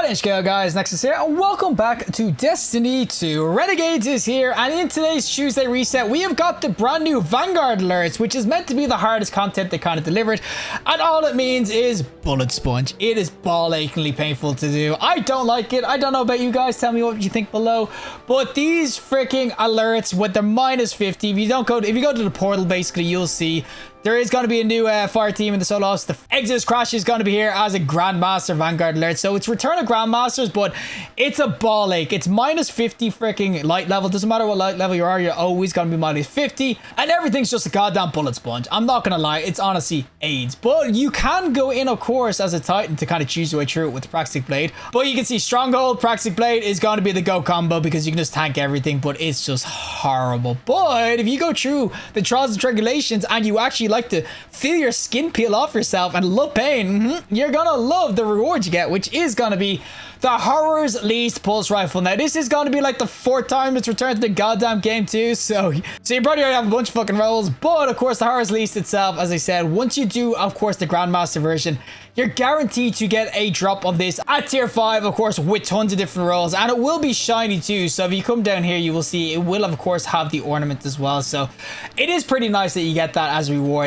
What is going on, guys? Next is here, and welcome back to Destiny 2. Renegades is here, and in today's Tuesday reset, we have got the brand new Vanguard alerts, which is meant to be the hardest content they kind of delivered, and all it means is bullet sponge. It is ball-achingly painful to do. I don't like it. I don't know about you guys. Tell me what you think below. But these freaking alerts with the minus 50, if you go to the portal, basically, you'll see there is going to be a new fire team in the solo house. The Exodus Crash is going to be here as a Grandmaster Vanguard alert. So it's return of Grandmasters, but it's a ball ache. It's minus 50 freaking light level. Doesn't matter what light level you are, you're always going to be minus 50. And everything's just a goddamn bullet sponge. I'm not going to lie. It's honestly AIDS. But you can go in, of course, as a Titan to kind of choose your way through it with the Praxis Blade. But you can see Stronghold, Praxis Blade is going to be the go combo because you can just tank everything. But it's just horrible. But if you go through the trials and tribulations and you actually like to feel your skin peel off yourself and love pain, you're gonna love the rewards you get, which is gonna be the Horror's Least Pulse Rifle. Now, this is gonna be like the 4th time it's returned to the goddamn game too, so you probably already have a bunch of fucking rolls. But of course, the Horror's Least itself, as I said, once you do, of course, the Grandmaster version, you're guaranteed to get a drop of this at tier 5, of course, with tons of different rolls, and it will be shiny too. So if you come down here, you will see it will, of course, have the ornament as well. So it is pretty nice that you get that as a reward.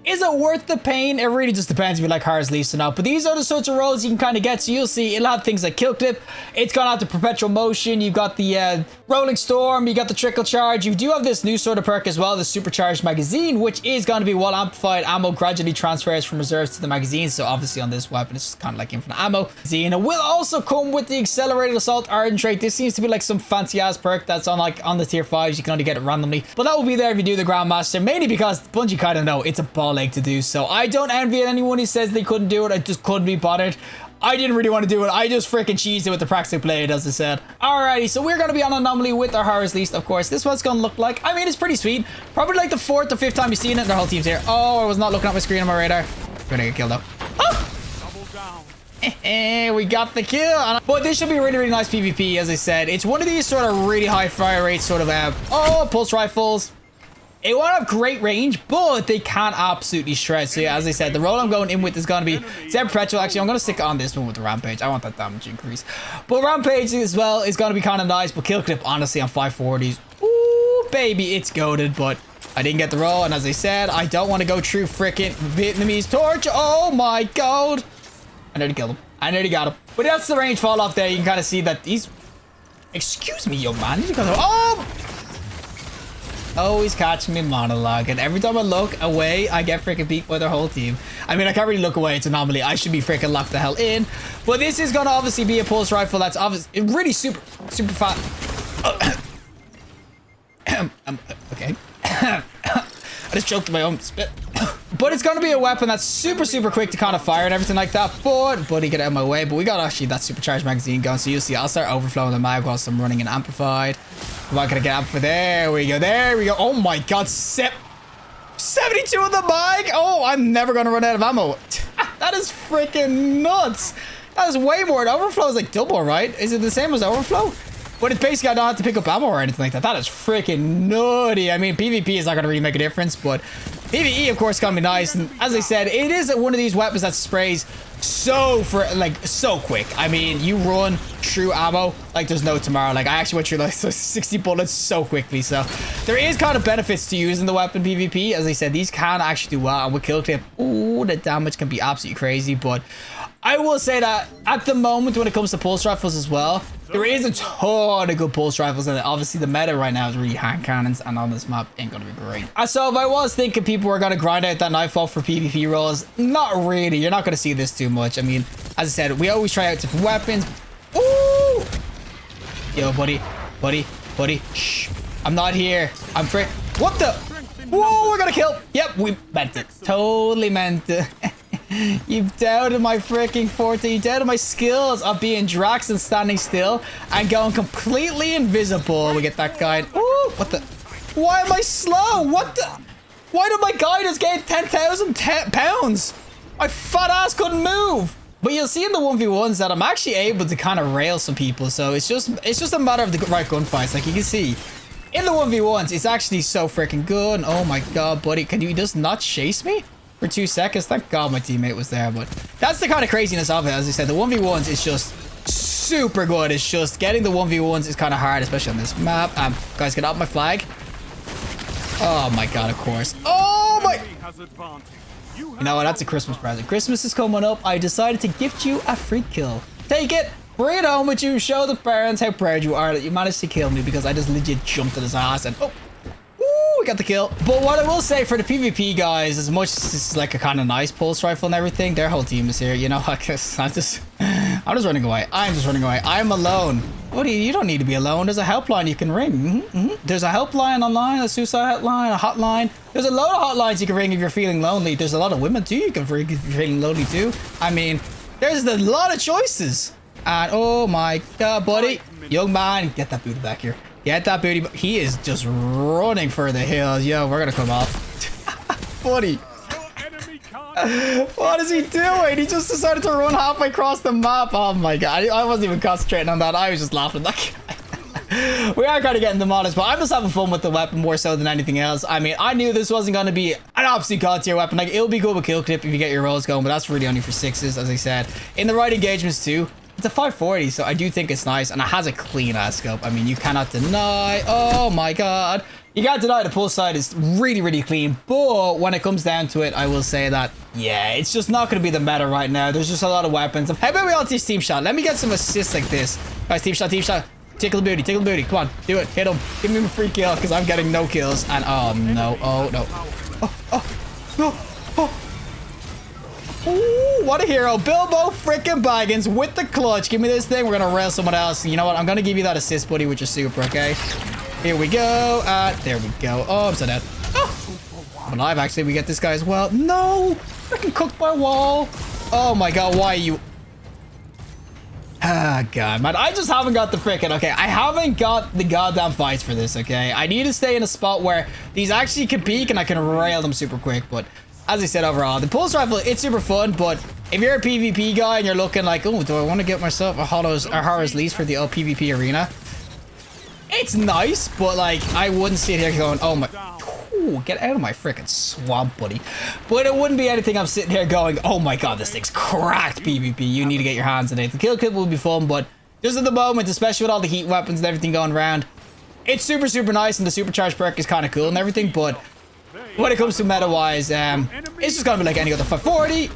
Is it worth the pain? It really just depends if you like Horror's Least or not. But these are the sorts of rolls you can kind of get. So you'll see it'll have things like Kill Clip. It's gonna have the Perpetual Motion. You've got the Rolling Storm. You got the Trickle Charge. You do have this new sort of perk as well, the Supercharged Magazine, which is going to be while amplified ammo gradually transfers from reserves to the magazine. So obviously on this weapon, it's kind of like infinite ammo. And it will also come with the Accelerated Assault Ardent Trait. This seems to be like some fancy ass perk that's on the tier 5s. You can only get it randomly. But that will be there if you do the Grandmaster, mainly because Bungie kind of know it's a ball ache to do. So I don't envy anyone who says they couldn't do it. I just couldn't be bothered. I didn't really want to do it. I just freaking cheesed it with the Praxis Blade, as I said. Alrighty, so we're going to be on Anomaly with our Horror's Least, of course. This one's going to look like, I mean, it's pretty sweet. Probably like the 4th or 5th time you've seen it. Their whole team's here. Oh, I was not looking at my screen on my radar. We're going to get killed though. Oh! We got the kill. But this should be a really, really nice PvP, as I said. It's one of these sort of really high fire rate sort of, pulse rifles. It won't have great range, but they can absolutely shred. So yeah, as I said, the roll I'm going in with is going to be Zeb Perpetual. Actually, I'm going to stick it on this one with the Rampage. I want that damage increase. But Rampage as well is going to be kind of nice. But Kill Clip, honestly, on 540s. Ooh, baby, it's goated. But I didn't get the roll. And as I said, I don't want to go through freaking Vietnamese Torch. Oh my god. I nearly killed him. I nearly got him. But that's the range fall off there. You can kind of see that these... Excuse me, young man. Oh! Always catching me monologue, and every time I look away, I get freaking beat by their whole team. I mean, I can't really look away. It's Anomaly. I should be freaking locked the hell in. But this is gonna obviously be a pulse rifle that's obviously really super fast. Okay. I just choked my own spit. But it's gonna be a weapon that's super quick to kind of fire and everything like that. But buddy, get out of my way. But we got actually that supercharged magazine going, so you'll see I'll start overflowing the mag whilst I'm running an amplified. I'm not gonna get amplified. There we go. Oh my god, 72 in the mag. Oh, I'm never gonna run out of ammo. That is freaking nuts. That is way more. The overflow is like double, right? Is it the same as overflow? But it's basically I don't have to pick up ammo or anything like that. That is freaking nutty. I mean, PvP is not going to really make a difference, but PvE, of course, is going to be nice. And as I said, it is one of these weapons that sprays so quick. I mean, you run through ammo like there's no tomorrow. Like, I actually went through like 60 bullets so quickly. So there is kind of benefits to using the weapon PvP. As I said, these can actually do well. And with Kill Clip, ooh, the damage can be absolutely crazy. But I will say that at the moment, when it comes to pulse rifles as well, there is a ton of good pulse rifles, and obviously the meta right now is really hand cannons, and on this map ain't gonna be great. So if I was thinking people were gonna grind out that Nightfall for PvP rolls, not really. You're not gonna see this too much. I mean, as I said, we always try out different weapons. Ooh! Yo, buddy. Shh. I'm not here. I'm frick. What the? Whoa, we're gonna kill. Yep, we meant it. Totally meant it. You've doubted my freaking forte. You doubted my skills of being Drax and standing still and going completely invisible. We get that guide. Ooh, what the? Why am I slow? What the? Why did my guide just gain 10,000 pounds? My fat ass couldn't move. But you'll see in the 1v1s that I'm actually able to kind of rail some people. So it's just a matter of the right gunfights. Like you can see in the 1v1s, it's actually so freaking good. Oh my god, buddy. Can you just not chase me for 2 seconds? Thank god my teammate was there. But that's the kind of craziness of it. As I said, the 1v1s is just super good. It's just getting the 1v1s is kind of hard, especially on this map. Guys, get out my flag. Oh my god, of course. Oh my... You know what? That's a Christmas present. Christmas is coming up. I decided to gift you a free kill. Take it. Bring it home with you. Show the parents how proud you are that you managed to kill me because I just legit jumped at his ass and... Oh. We got the kill. But what I will say for the PvP guys, as much as this is like a kind of nice pulse rifle and everything, their whole team is here. You know, I'm just running away. I'm just running away. I'm alone. Buddy, you don't need to be alone. There's a helpline you can ring. There's a helpline online, a suicide hotline, a hotline. There's a load of hotlines you can ring if you're feeling lonely. There's a lot of women too you can ring if you're feeling lonely too. I mean, there's a lot of choices. And oh my god, buddy. Young man, get that booty back here. Get that booty. He is just running for the hills. Yo, we're gonna come off. Buddy. What is he doing? He just decided to run halfway across the map. Oh my god. I wasn't even concentrating on that. I was just laughing at that guy. We are kind of getting the modest, but I'm just having fun with the weapon more so than anything else. I mean, I knew this wasn't going to be an absolute god tier weapon. Like, it'll be good with kill clip if you get your rolls going, but that's really only for 6s, as I said. In the right engagements too. It's a 540, so I do think it's nice, and it has a clean ass scope. I mean, you cannot deny. Oh my god. You can't deny the pulse side is really, really clean, but when it comes down to it, I will say that, yeah, it's just not going to be the meta right now. There's just a lot of weapons. How about we all teach team shot? Let me get some assists like this. Guys, team shot, team shot. Tickle the booty, tickle the booty. Come on, do it. Hit him. Give me a free kill, because I'm getting no kills. And oh no, oh no. Ooh, what a hero. Bilbo freaking Baggins with the clutch. Give me this thing. We're going to rail someone else. You know what? I'm going to give you that assist, buddy, with your super, okay? Here we go. There we go. Oh, I'm so dead. Oh, I'm alive, actually. We get this guy as well. No. Freaking cooked by wall. Oh, my God. Why are you... Ah, God, man. I just haven't got the freaking... Okay, I haven't got the goddamn fights for this, okay? I need to stay in a spot where these actually can peek and I can rail them super quick, but... As I said, overall, the pulse rifle, it's super fun, but if you're a PvP guy and you're looking like, oh, do I want to get myself a horror's lease for the PvP arena? It's nice, but like, I wouldn't sit here going, oh my, ooh, get out of my freaking swamp, buddy. But it wouldn't be anything I'm sitting here going, oh my god, this thing's cracked PvP. You need to get your hands on it. The kill clip will be fun, but just at the moment, especially with all the heat weapons and everything going around, it's super, super nice, and the supercharged perk is kind of cool and everything, but when it comes to meta-wise, it's just gonna be like any other 540.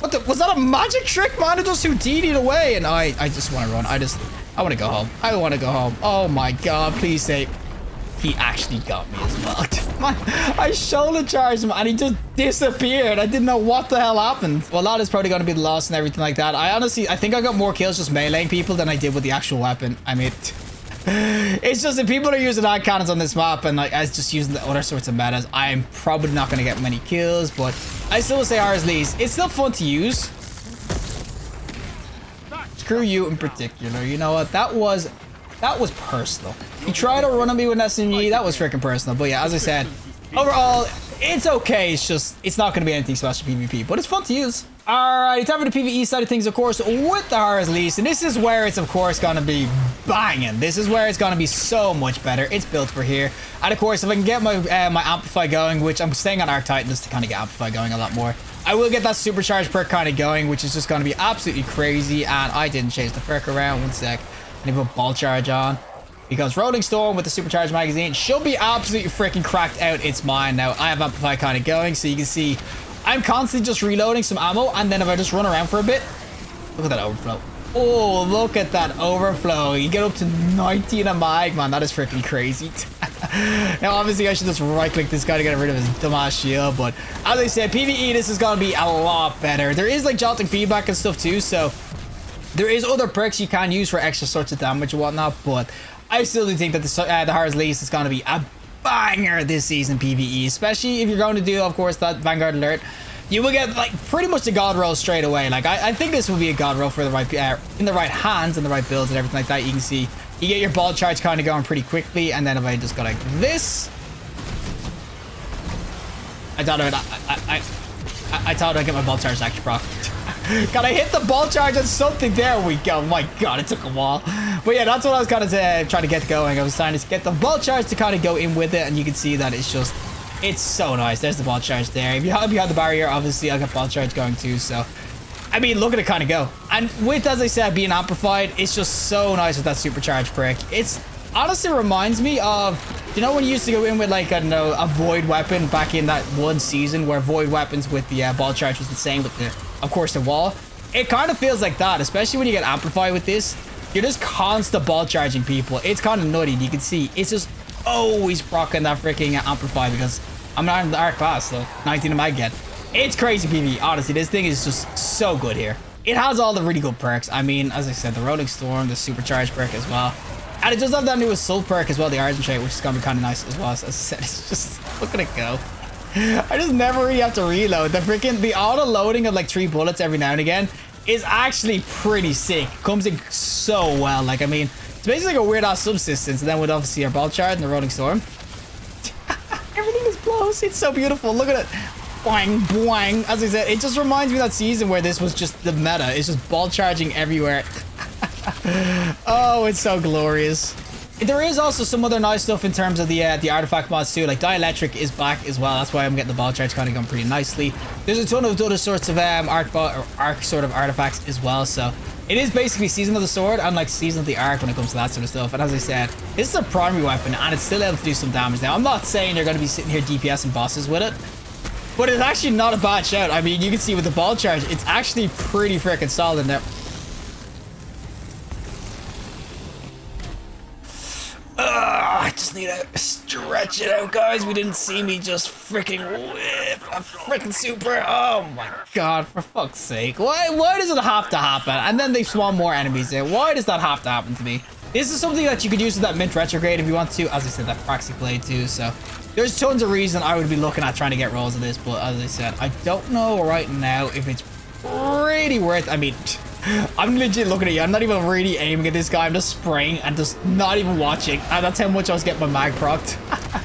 What the? Was that a magic trick, man? It just Houdini'd away, and I just want to run. I want to go home. I want to go home. Oh my god, please say he actually got me as well. Man, I shoulder charged him, and he just disappeared. I didn't know what the hell happened. Well, that is probably gonna be the loss and everything like that. I think I got more kills just meleeing people than I did with the actual weapon. I mean... It's just if people are using eye cannons on this map and like I was just using the other sorts of metas, I'm probably not going to get many kills, but I still will say Horror's Lease. It's still fun to use. Screw you in particular. You know what? That was personal. He tried to run on me with SMG. That was freaking personal. But yeah, as I said, overall, it's okay. It's just, it's not going to be anything special PvP, but it's fun to use. Alright, time for the PvE side of things, of course, with the Horror's Lease. And this is where it's, of course, going to be banging. This is where it's going to be so much better. It's built for here. And, of course, if I can get my my Amplify going, which I'm staying on Arc Titan just to kind of get Amplify going a lot more, I will get that Supercharged perk kind of going, which is just going to be absolutely crazy. And I didn't change the perk around. One sec. I need to put Ball Charge on. Because Rolling Storm with the Supercharged magazine should be absolutely freaking cracked out its mind. Now, I have Amplify kind of going, so you can see... I'm constantly just reloading some ammo, and then if I just run around for a bit, look at that overflow. Oh, look at that overflow. You get up to 90 in a mag, man. That is freaking crazy. Now, obviously, I should just right-click this guy to get rid of his dumbass shield, but as I said, PvE, this is going to be a lot better. There is, like, jolting feedback and stuff, too, so there is other perks you can use for extra sorts of damage and whatnot, but I still do think that the Horror's Lease is going to be a banger this season PvE, especially if you're going to do, of course, that Vanguard alert. You will get like pretty much a god roll straight away. Like I think this will be a god roll for the right in the right hands and the right builds and everything like that. You can see you get your ball charge kind of going pretty quickly, and then if I just go like this, I thought I'd get my ball charge extra proc. God, I hit the ball charge and something. There we go. My god, it took a while. But yeah, that's what I was kind of trying to get going. I was trying to get the ball charge to kind of go in with it, and you can see that it's just, it's so nice. There's the ball charge there. If you have the barrier, obviously I'll get ball charge going too. So I mean, look at it kind of go. And with, as I said, being amplified, it's just so nice with that supercharged perk. It's honestly reminds me of, you know, when you used to go in with like, I don't know, a void weapon back in that one season where void weapons with the ball charge was the same with the, of course, the wall. It kind of feels like that, especially when you get amplified with this. You're just constant ball charging people. It's kind of nutty. You can see it's just always proccing that freaking amplify because I'm not in the art class, so 19 of my get. It's crazy PvE. Honestly, this thing is just so good here. It has all the really good perks. I mean, as I said, the Rolling Storm, the supercharged perk as well. And it does have that new assault perk as well, the Argent trait, which is going to be kind of nice as well. So as I said, it's just, look at it go. I just never really have to reload. The auto loading of like 3 bullets every now and again is actually pretty sick. Comes in so well. Like, I mean, it's basically like a weird ass subsistence. And then with obviously our ball charge and the Rolling Storm. Everything is blows. It's so beautiful. Look at it. Boing, boing. As I said, it just reminds me of that season where this was just the meta. It's just ball charging everywhere. Oh, it's so glorious. There is also some other nice stuff in terms of the artifact mods too. Like Dielectric is back as well. That's why I'm getting the ball charge kind of going pretty nicely. There's a ton of other sorts of arc sort of artifacts as well. So it is basically Season of the Sword and like Season of the Arc when it comes to that sort of stuff. And as I said, this is a primary weapon and it's still able to do some damage. Now, I'm not saying you're going to be sitting here DPSing bosses with it, but it's actually not a bad shout. I mean, you can see with the ball charge, it's actually pretty freaking solid now. I just need to stretch it out, guys. We didn't see me just freaking whip a freaking super. Oh my god, for fuck's sake. Why does it have to happen? And then they spawn more enemies in. Why does that have to happen to me? This is something that you could use with that Mint Retrograde if you want to. As I said, that Proxy Blade too. So there's tons of reason I would be looking at trying to get rolls of this. But as I said, I don't know right now if it's really worth. I mean, I'm legit looking at you. I'm not even really aiming at this guy. I'm just spraying and just not even watching. And that's how much I was getting my mag procced.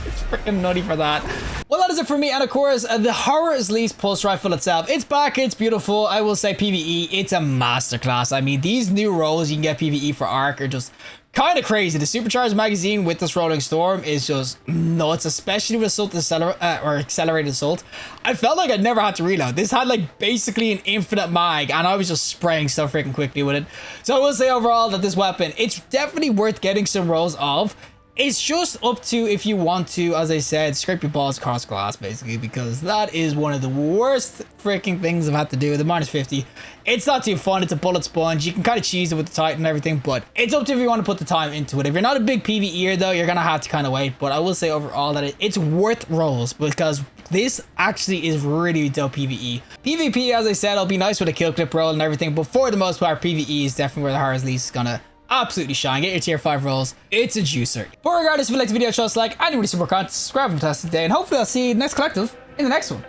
It's freaking nutty for that. Well, that is it for me. And of course, the Horror's Lease Pulse Rifle itself. It's back. It's beautiful. I will say PvE. It's a masterclass. I mean, these new rolls you can get PvE for Arc are just kind of crazy. The supercharged magazine with this Rolling Storm is just nuts, especially with assault or accelerated assault. I felt like I never had to reload. This had like basically an infinite mag and I was just spraying so freaking quickly with it. So I will say overall that this weapon, it's definitely worth getting some rolls of. It's just up to if you want to, as I said, scrape your balls across glass, basically, because that is one of the worst freaking things I've had to do with the -50. It's not too fun. It's a bullet sponge. You can kind of cheese it with the Titan and everything, but it's up to if you want to put the time into it. If you're not a big PvEer, though, you're going to have to kind of wait. But I will say overall that it's worth rolls because this actually is really dope PvE. PvP, as I said, it'll be nice with a kill clip roll and everything, but for the most part, PvE is definitely where the Horror's Lease is going to absolutely shine. Get your tier 5 rolls. It's a juicer. But regardless, if you like the video, show us a like, and you really super content, subscribe, fantastic day, and hopefully I'll see you next collective in the next one.